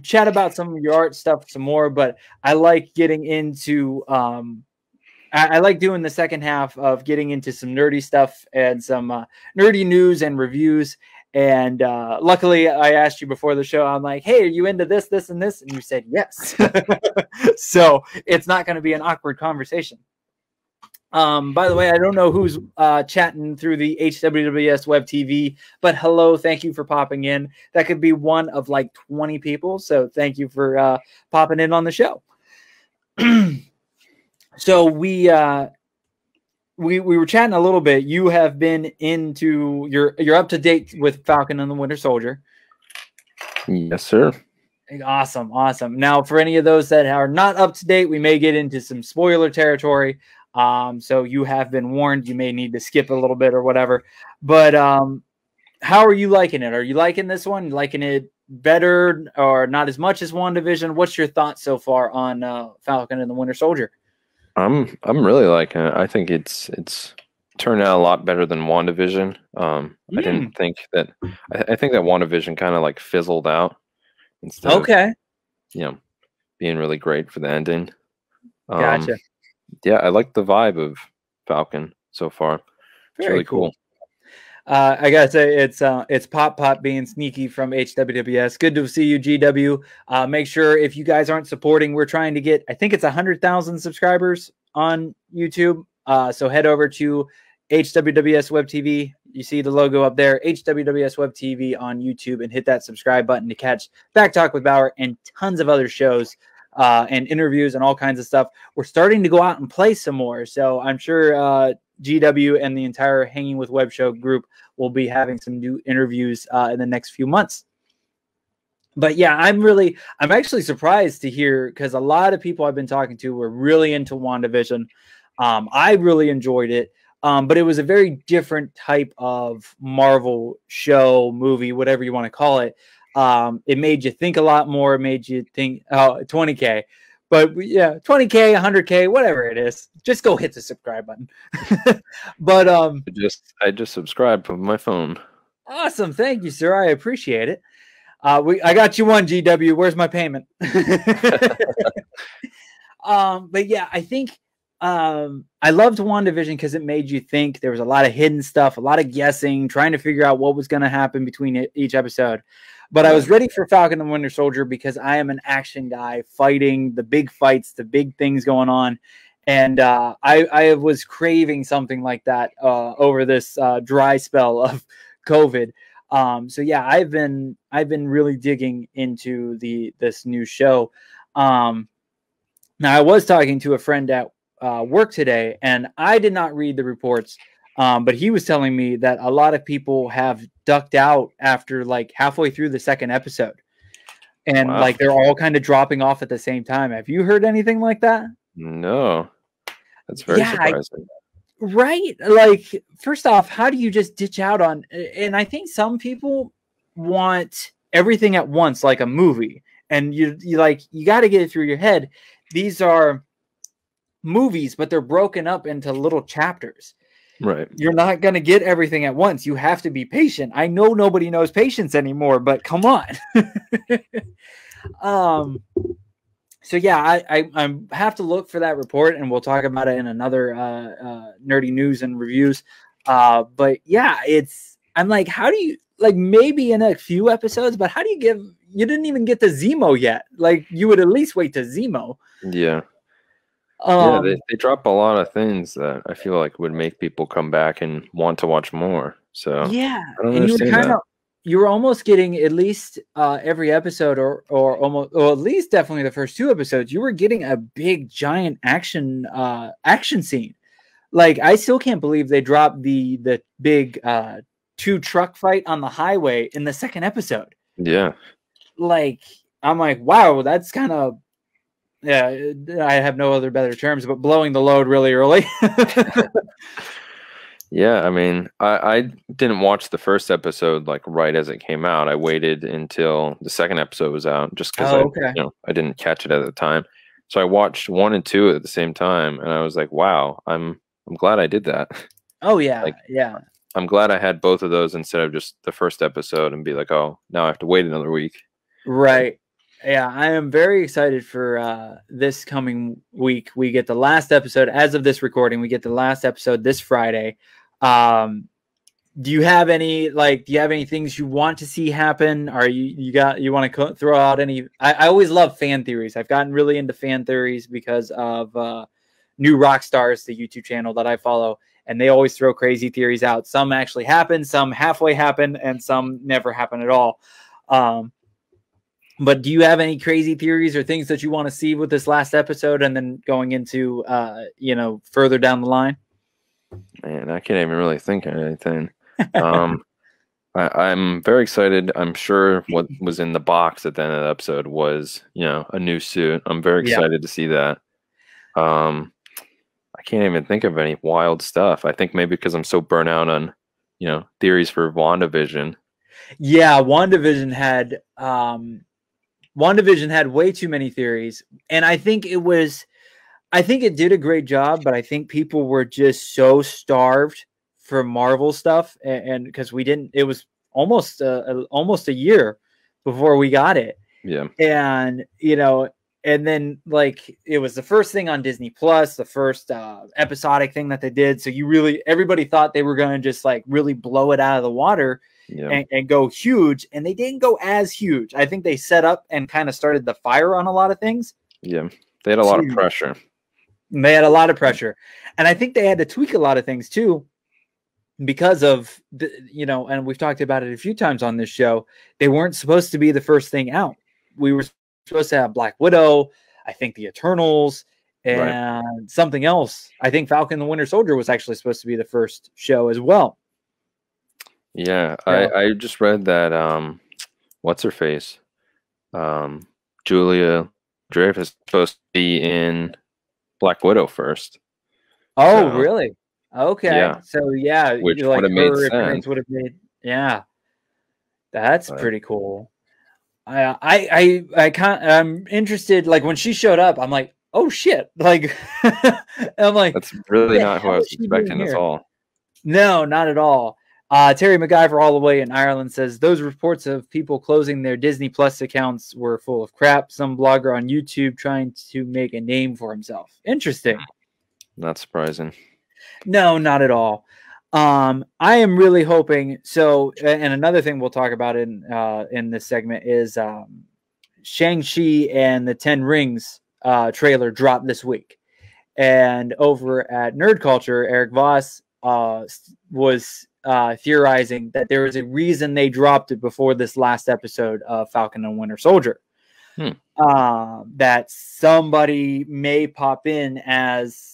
chat about some of your art stuff some more, but I like getting into I like doing the second half of getting into some nerdy stuff and some nerdy news and reviews. And luckily, I asked you before the show, I'm like, hey, are you into this, this, and this? And you said yes. So it's not going to be an awkward conversation. By the way, I don't know who's chatting through the HWWS WebTV, but hello, thank you for popping in. That could be one of like 20 people. So thank you for popping in on the show. So we were chatting a little bit. You have been into you're up to date with Falcon and the Winter Soldier. Yes, sir. Awesome, awesome. Now, for any of those that are not up to date, we may get into some spoiler territory. So you have been warned. You may need to skip a little bit or whatever. But how are you liking it? Are you liking this one? Liking it better or not as much as WandaVision? What's your thoughts so far on Falcon and the Winter Soldier? I'm really liking it. I think it's turned out a lot better than WandaVision. I didn't think that. I think that WandaVision kind of like fizzled out instead of, being really great for the ending. Gotcha. Yeah, I like the vibe of Falcon so far. It's really cool. I gotta say, it's Pop being sneaky from HWWS. Good to see you, GW. Make sure if you guys aren't supporting, we're trying to get, I think it's 100,000 subscribers on YouTube. So head over to HWWS WebTV. You see the logo up there, HWWS WebTV on YouTube, and hit that subscribe button to catch Back Talk with Bauer and tons of other shows and interviews and all kinds of stuff. We're starting to go out and play some more. So I'm sure GW and the entire Hanging with Web show group will be having some new interviews in the next few months. But yeah, I'm actually surprised to hear, because a lot of people I've been talking to were really into WandaVision. I really enjoyed it, but it was a very different type of Marvel show, movie, whatever you want to call it. It made you think a lot more. It made you think, 20K. But yeah, 20K, 100K, whatever it is, just go hit the subscribe button. But I just subscribed from my phone. Awesome, thank you, sir. I appreciate it. I got you one, GW. Where's my payment? But yeah, I think I loved WandaVision because it made you think. There was a lot of hidden stuff, a lot of guessing, trying to figure out what was going to happen between each episode. But I was ready for Falcon and Winter Soldier because I am an action guy, fighting the big fights, the big things going on. And I was craving something like that over this dry spell of COVID. So yeah, I've been really digging into this new show. Now, I was talking to a friend at work today, and I did not read the reports. But he was telling me that a lot of people have ducked out after like halfway through the second episode. And like they're all kind of dropping off at the same time. Have you heard anything like that? No. That's very surprising. Right? Like, first off, how do you just ditch out on, and I think some people want everything at once, like a movie. And you got to get it through your head. These are movies, but they're broken up into little chapters. Right. You're not going to get everything at once. You have to be patient. I know nobody knows patience anymore, but come on. So yeah, I have to look for that report, and we'll talk about it in another nerdy news and reviews. But yeah, I'm like, how do you, like, maybe in a few episodes, but how do you didn't even get to Zemo yet. Like, you would at least wait to Zemo. Yeah. Yeah, they drop a lot of things that I feel like would make people come back and want to watch more. So yeah, I don't understand you were almost getting at least every episode, or at least definitely the first two episodes. You were getting a big giant action scene. Like, I still can't believe they dropped the big 2 truck fight on the highway in the second episode. Yeah, like, I'm like, wow, that's kind of. Yeah, I have no other better terms, but blowing the load really early. Yeah, I mean, I didn't watch the first episode like right as it came out. I waited until the second episode was out, just because I didn't catch it at the time. So I watched 1 and 2 at the same time, and I was like, wow, I'm glad I did that. Oh yeah, like, yeah. I'm glad I had both of those instead of just the first episode and be like, oh, now I have to wait another week. Right. Yeah, I am very excited for this coming week. We get the last episode as of this recording. We get the last episode this Friday. Do you have any things you want to see happen? Are you want to throw out any? I always love fan theories. I've gotten really into fan theories because of New Rockstars, the YouTube channel that I follow, and they always throw crazy theories out. Some actually happen, some halfway happen, and some never happen at all. But do you have any crazy theories or things that you want to see with this last episode and then going into, further down the line? Man, I can't even really think of anything. I'm very excited. I'm sure what was in the box at the end of the episode was, a new suit. I'm very excited to see that. I can't even think of any wild stuff. I think maybe because I'm so burnt out on, theories for WandaVision. Yeah, WandaVision had way too many theories, and I think it did a great job, but I think people were just so starved for Marvel stuff, and because it was almost a year before we got it. Yeah, and and then it was the first thing on Disney Plus, the first episodic thing that they did. So everybody thought they were going to just really blow it out of the water. Yeah. And go huge, and they didn't go as huge. I think they set up and kind of started the fire on a lot of things. Yeah, they had a lot of pressure. They had a lot of pressure, and I think they had to tweak a lot of things too, because of and we've talked about it a few times on this show. They weren't supposed to be the first thing out. We were supposed to have Black Widow, I think the Eternals, and something else. I think Falcon the Winter Soldier was actually supposed to be the first show as well. Yeah, I just read that what's her face? Julia Dreyfus is supposed to be in Black Widow first. Oh, so, really? Okay. Yeah. So yeah, which would have made sense. That's pretty cool. I'm interested. When she showed up, I'm like, oh shit! I'm like, that's really not who I was expecting at all. No, not at all. Terry MacGyver all the way in Ireland says those reports of people closing their Disney Plus accounts were full of crap. Some blogger on YouTube trying to make a name for himself. Interesting. Not surprising. No, not at all. I am really hoping. So, and another thing we'll talk about in this segment is Shang-Chi and the 10 Rings trailer dropped this week. And over at Nerd Culture, Eric Voss was theorizing that there is a reason they dropped it before this last episode of Falcon and Winter Soldier. That somebody may pop in as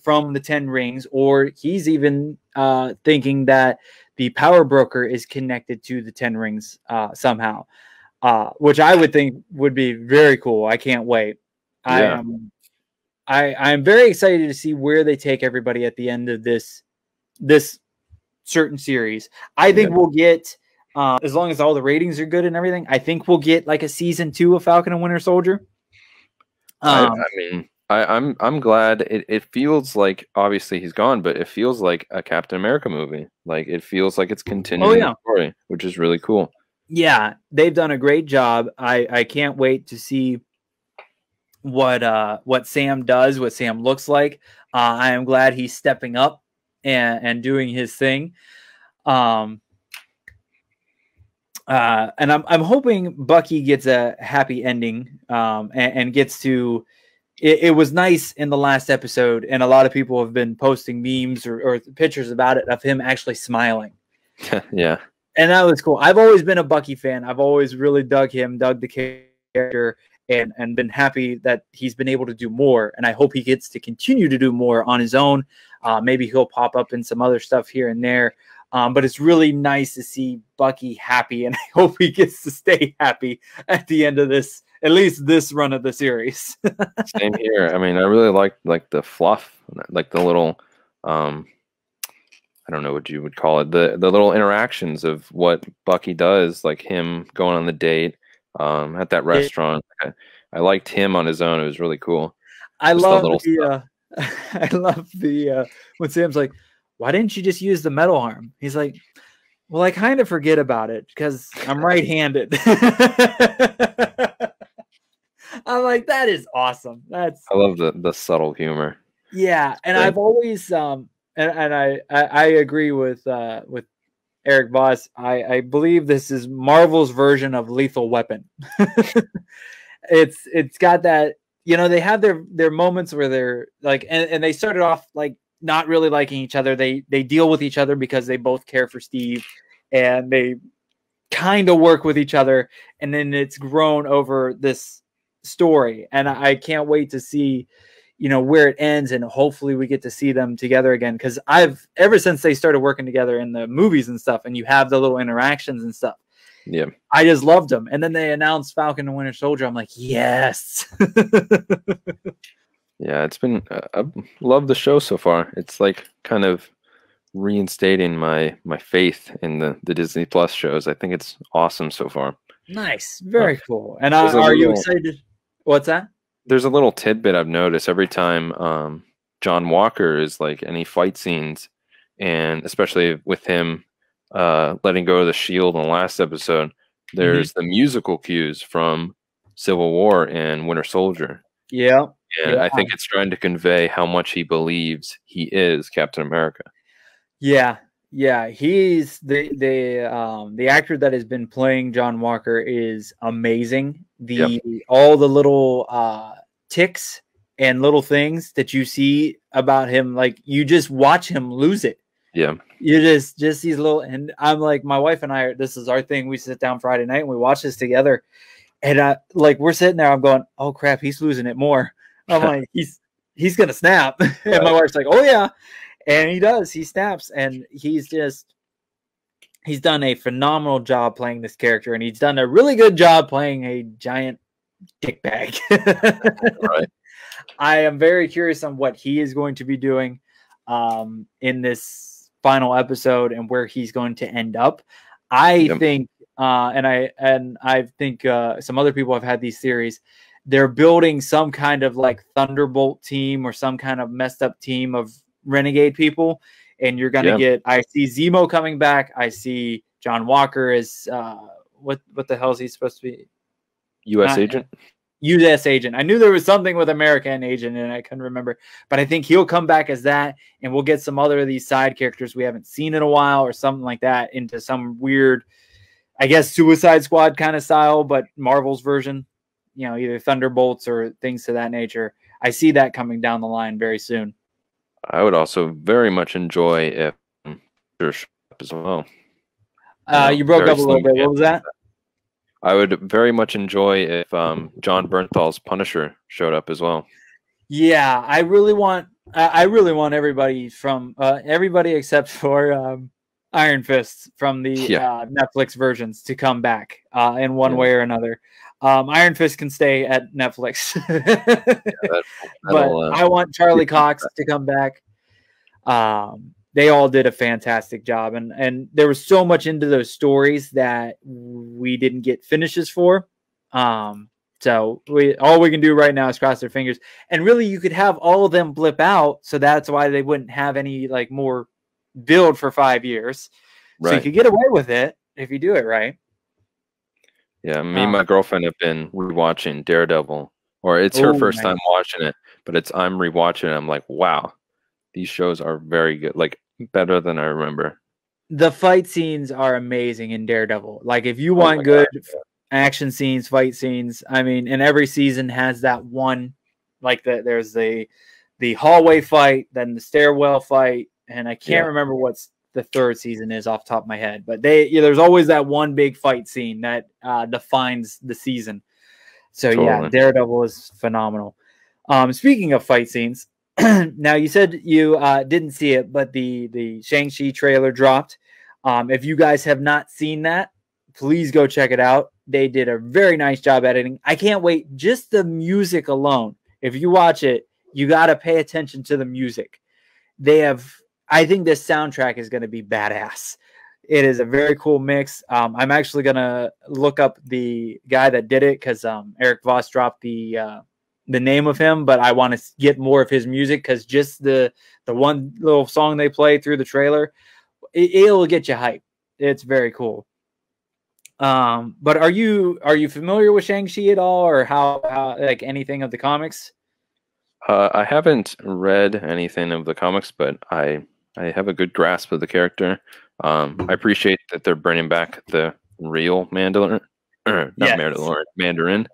from the 10 Rings, or he's even thinking that the power broker is connected to the 10 Rings somehow, which I would think would be very cool. I can't wait. Yeah. I'm very excited to see where they take everybody at the end of this certain series. I think we'll get, as long as all the ratings are good and everything, I think we'll get a season 2 of Falcon and Winter Soldier. I mean, I'm glad. It feels like, obviously he's gone, but it feels like a Captain America movie. It feels like it's continuing the story, which is really cool. Yeah, they've done a great job. I can't wait to see what Sam does, what Sam looks like. I am glad he's stepping up and doing his thing. And I'm hoping Bucky gets a happy ending and gets to. It was nice in the last episode, and a lot of people have been posting memes or pictures about it of him actually smiling. Yeah. And that was cool. I've always been a Bucky fan. I've always really dug the character, and been happy that he's been able to do more. And I hope he gets to continue to do more on his own. Maybe he'll pop up in some other stuff here and there. But it's really nice to see Bucky happy, and I hope he gets to stay happy at the end of this, at least this run of the series. Same here. I mean, I really like the fluff, like the little, I don't know what you would call it, the little interactions of what Bucky does, like him going on the date at that restaurant. I liked him on his own. It was really cool. I love the when Sam's like, why didn't you just use the metal arm? He's like, well, I kind of forget about it because I'm right-handed. I'm like, that is awesome. I love the subtle humor. Yeah, and I've always and I agree with Eric Voss. I believe this is Marvel's version of Lethal Weapon. It's got that, you know, they have their moments where they're like, and they started off like not really liking each other. They deal with each other because they both care for Steve, and they kind of work with each other, and then it's grown over this story, and I can't wait to see, you know, where it ends, and hopefully we get to see them together again, because I've ever since they started working together in the movies and stuff, and you have the little interactions and stuff, yeah, I just loved them. And then they announced Falcon and Winter Soldier. I'm like, yes. Yeah, it's been I love the show so far. It's like kind of reinstating my faith in the Disney Plus shows. I think it's awesome so far. Nice, very cool. And are you excited? What's that? There's a little tidbit I've noticed every time John Walker is like any fight scenes, and especially with him letting go of the shield in the last episode, there's the musical cues from Civil War and Winter Soldier. Yeah. And I think it's trying to convey how much he believes he is Captain America. Yeah. Yeah. He's the actor that has been playing John Walker is amazing. All the little ticks and little things that you see about him, like you just watch him lose it. Yeah. You just these little, and I'm like, my wife and I, this is our thing. We sit down Friday night and we watch this together. And like we're sitting there, I'm going, oh crap, he's losing it more. I'm like, he's gonna snap. And my wife's like, oh yeah. And he does, he snaps, and he's done a phenomenal job playing this character, and he's done a really good job playing a giant dickbag. Right. I am very curious on what he is going to be doing in this final episode and where he's going to end up. I think and I think some other people have had these theories. They're building some kind of like Thunderbolt team or some kind of messed up team of renegade people, and you're gonna get. I see Zemo coming back. I see John Walker as what the hell is he supposed to be? U.S. agent. U.S. agent. I knew there was something with American agent, and I couldn't remember. But I think he'll come back as that, and we'll get some other of these side characters we haven't seen in a while, or something like that, into some weird, I guess, Suicide Squad kind of style, but Marvel's version. You know, either Thunderbolts or things to that nature. I see that coming down the line very soon. I would also very much enjoy if as well. You broke up a little bit. What was that? I would very much enjoy if John Bernthal's Punisher showed up as well. Yeah, I really want everybody from everybody except for Iron Fist from the Netflix versions to come back in one way or another. Iron Fist can stay at Netflix. But I want Charlie Cox to come back. They all did a fantastic job, and there was so much into those stories that we didn't get finishes for. So all we can do right now is cross our fingers. And really, you could have all of them blip out, so that's why they wouldn't have any like more build for 5 years. Right. So you could get away with it if you do it right. Yeah, me and my girlfriend have been rewatching Daredevil, or it's her first time watching it, but I'm rewatching it. I'm like, wow, these shows are very good, like better than I remember. The fight scenes are amazing in Daredevil. Like if you want good action scenes, fight scenes, I mean, and every season has that one, like there's the hallway fight, then the stairwell fight, and I can't remember what's the third season is off the top of my head, but there's always that one big fight scene that defines the season. So yeah, Daredevil is phenomenal. Speaking of fight scenes, now you said you didn't see it, but the Shang-Chi trailer dropped. If you guys have not seen that, please go check it out. They did a very nice job editing. I can't wait. Just the music alone. If you watch it, you got to pay attention to the music. I think this soundtrack is going to be badass. It is a very cool mix. I'm actually going to look up the guy that did it because Eric Voss dropped the name of him, but I want to get more of his music because just the one little song they play through the trailer, it'll get you hyped. It's very cool. But are you familiar with Shang-Chi at all, or how like anything of the comics? I haven't read anything of the comics, but I have a good grasp of the character. I appreciate that they're bringing back the real Mandarin, not Mandalorian, Mandarin.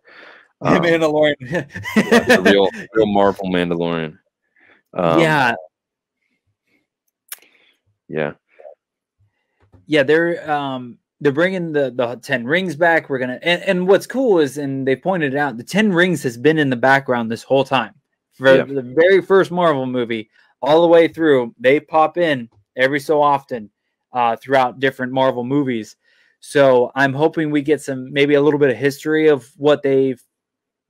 Mandalorian. The real Marvel Mandalorian. Yeah, they're bringing the 10 rings back. We're gonna and what's cool is, and they pointed out, the 10 rings has been in the background this whole time. For the very first Marvel movie, all the way through, they pop in every so often throughout different Marvel movies. So I'm hoping we get maybe a little bit of history of what they've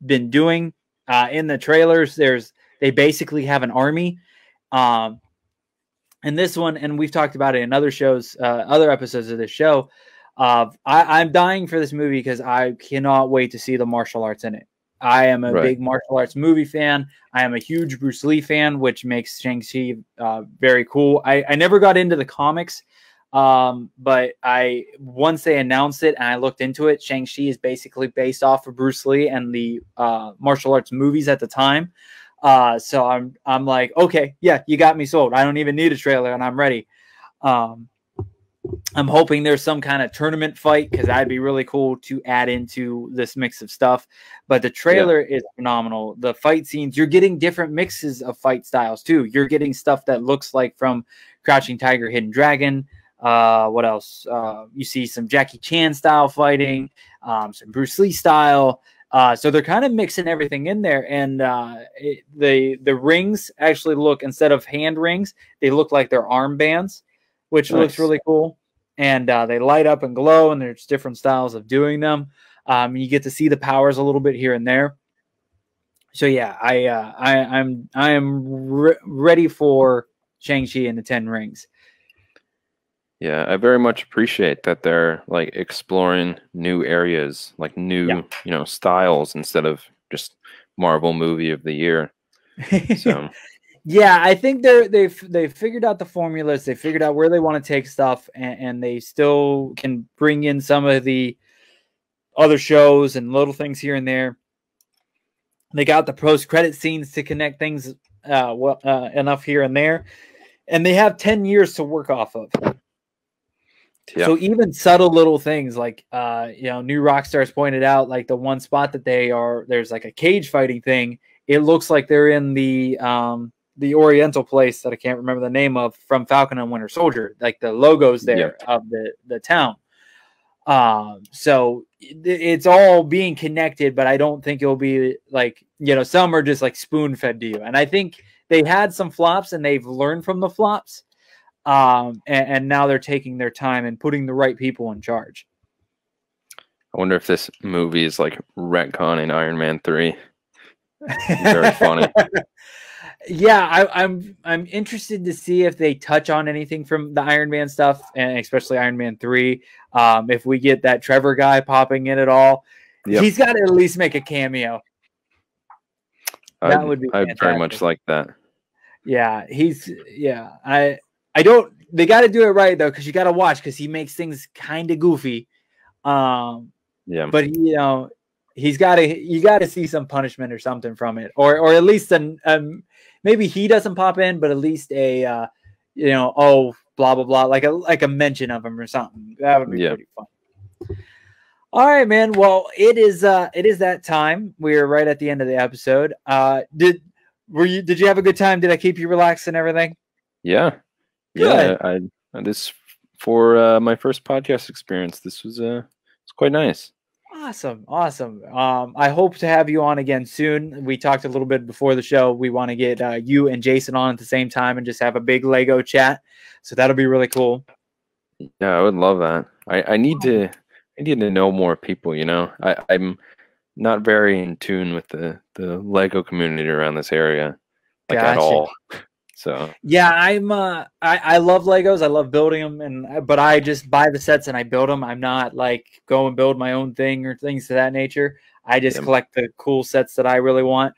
been doing. In the trailers, they basically have an army. And this one, and we've talked about it in other shows, other episodes of this show. I'm dying for this movie because I cannot wait to see the martial arts in it. I am a big martial arts movie fan. I am a huge Bruce Lee fan, which makes Shang-Chi very cool. I never got into the comics, but once they announced it and I looked into it, Shang-Chi is basically based off of Bruce Lee and the martial arts movies at the time. So I'm like, okay, yeah, you got me sold. I don't even need a trailer and I'm ready. I'm hoping there's some kind of tournament fight, because that'd be really cool to add into this mix of stuff. But the trailer is phenomenal. The fight scenes, you're getting different mixes of fight styles too. You're getting stuff that looks like from Crouching Tiger, Hidden Dragon. What else? You see some Jackie Chan style fighting, some Bruce Lee style. So they're kind of mixing everything in there. And the rings actually look, instead of hand rings, they look like they're armbands, which looks really cool. And they light up and glow, and there's different styles of doing them. You get to see the powers a little bit here and there. So yeah, I am ready for Shang-Chi and the 10 Rings. Yeah, I very much appreciate that they're like exploring new areas, like new styles, instead of just Marvel movie of the year. So. Yeah, I think they've figured out the formulas. They figured out where they want to take stuff, and they still can bring in some of the other shows and little things here and there. They got the post-credit scenes to connect things enough here and there, and they have 10 years to work off of. Yeah. So even subtle little things like New Rockstars pointed out, like the one spot that there's like a cage fighting thing. It looks like they're in the Oriental place that I can't remember the name of, from Falcon and Winter Soldier, like the logos there of the town. So it's all being connected, but I don't think it'll be like, some are just like spoon fed to you. And I think they had some flops and they've learned from the flops. And now they're taking their time and putting the right people in charge. I wonder if this movie is like retconning Iron Man 3. Very funny. Yeah, I'm interested to see if they touch on anything from the Iron Man stuff, and especially Iron Man 3. If we get that Trevor guy popping in at all, he's got to at least make a cameo. That would be fantastic. I'd very much like that. Yeah, I don't. They got to do it right though, because you got to watch, because he makes things kind of goofy. But you got to see some punishment or something from it, or at least maybe he doesn't pop in, but at least a blah blah blah, like a mention of him or something. That would be pretty fun. All right, man. Well, it is that time. We're right at the end of the episode. Did you have a good time? Did I keep you relaxed and everything? Yeah. Good. Yeah. This for my first podcast experience. This was it's quite nice. Awesome. I hope to have you on again soon. We talked a little bit before the show. We want to get you and Jason on at the same time and just have a big Lego chat. So that'll be really cool. Yeah, I would love that. I need to know more people. I'm not very in tune with the Lego community around this area, at all. So yeah, I love Legos. I love building them, but I just buy the sets and I build them. I'm not like go and build my own thing or things of that nature. I just collect the cool sets that I really want.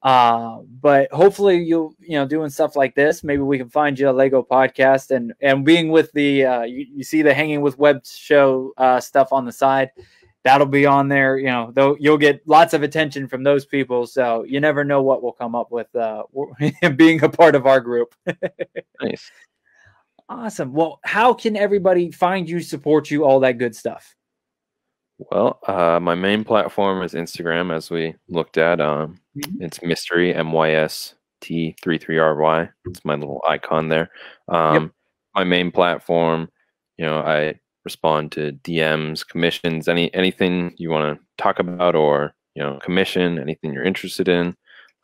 But hopefully you'll, doing stuff like this. Maybe we can find you a Lego podcast and being with the, you see the Hanging with Web show stuff on the side. That'll be on there, though you'll get lots of attention from those people. So you never know what we'll come up with being a part of our group. Nice. Awesome. Well, how can everybody find you, support you, all that good stuff? Well, my main platform is Instagram, as we looked at. It's Myst33ry, Myst33ry. It's my little icon there. My main platform, I respond to DMs, commissions, anything you want to talk about, or commission anything you're interested in.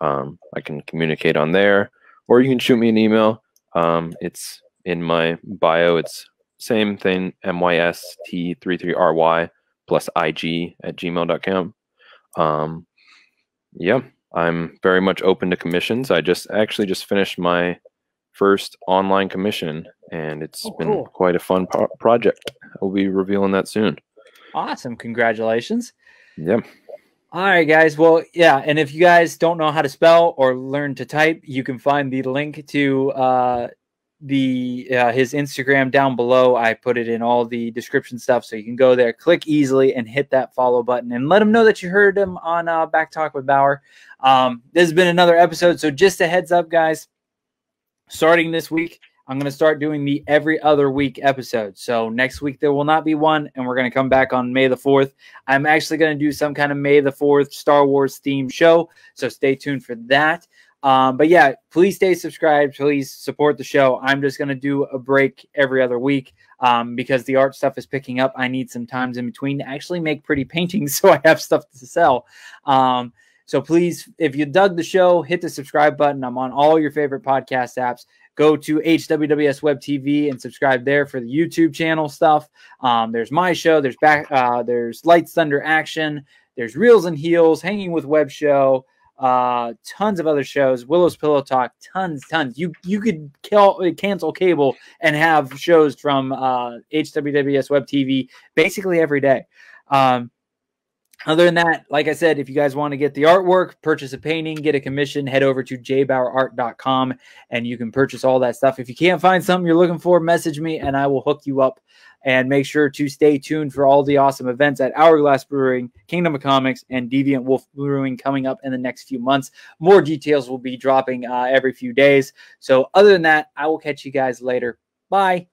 I can communicate on there, or you can shoot me an email. It's in my bio. It's same thing, Myst33ry plus IG@gmail.com. Yeah, I'm very much open to commissions. I actually just finished my first online commission, and it's been quite a fun project. I'll be revealing that soon. Awesome. Congratulations. Yeah. All right, guys. Well, yeah, and if you guys don't know how to spell or learn to type, you can find the link to his Instagram down below. I put it in all the description stuff, so you can go there, click easily, and hit that follow button, and let him know that you heard him on Back Talk with Bauer. This has been another episode, so just a heads up, guys. Starting this week, I'm going to start doing the every other week episode. So next week there will not be one, and we're going to come back on May the 4th. I'm actually going to do some kind of May the 4th Star Wars themed show, so stay tuned for that. But yeah, please stay subscribed. Please support the show. I'm just going to do a break every other week because the art stuff is picking up. I need some times in between to actually make pretty paintings so I have stuff to sell. So please, if you dug the show, hit the subscribe button. I'm on all your favorite podcast apps. Go to HWWS WebTV and subscribe there for the YouTube channel stuff. There's my show. There's Lights, Thunder, Action. There's Reels and Heels, Hanging with Web show. Tons of other shows. Willow's Pillow Talk. Tons. You could cancel cable and have shows from HWWS WebTV basically every day. Other than that, like I said, if you guys want to get the artwork, purchase a painting, get a commission, head over to JBauerArt.com and you can purchase all that stuff. If you can't find something you're looking for, message me and I will hook you up. And make sure to stay tuned for all the awesome events at Hourglass Brewing, Kingdom of Comics, and Deviant Wolf Brewing coming up in the next few months. More details will be dropping every few days. So other than that, I will catch you guys later. Bye.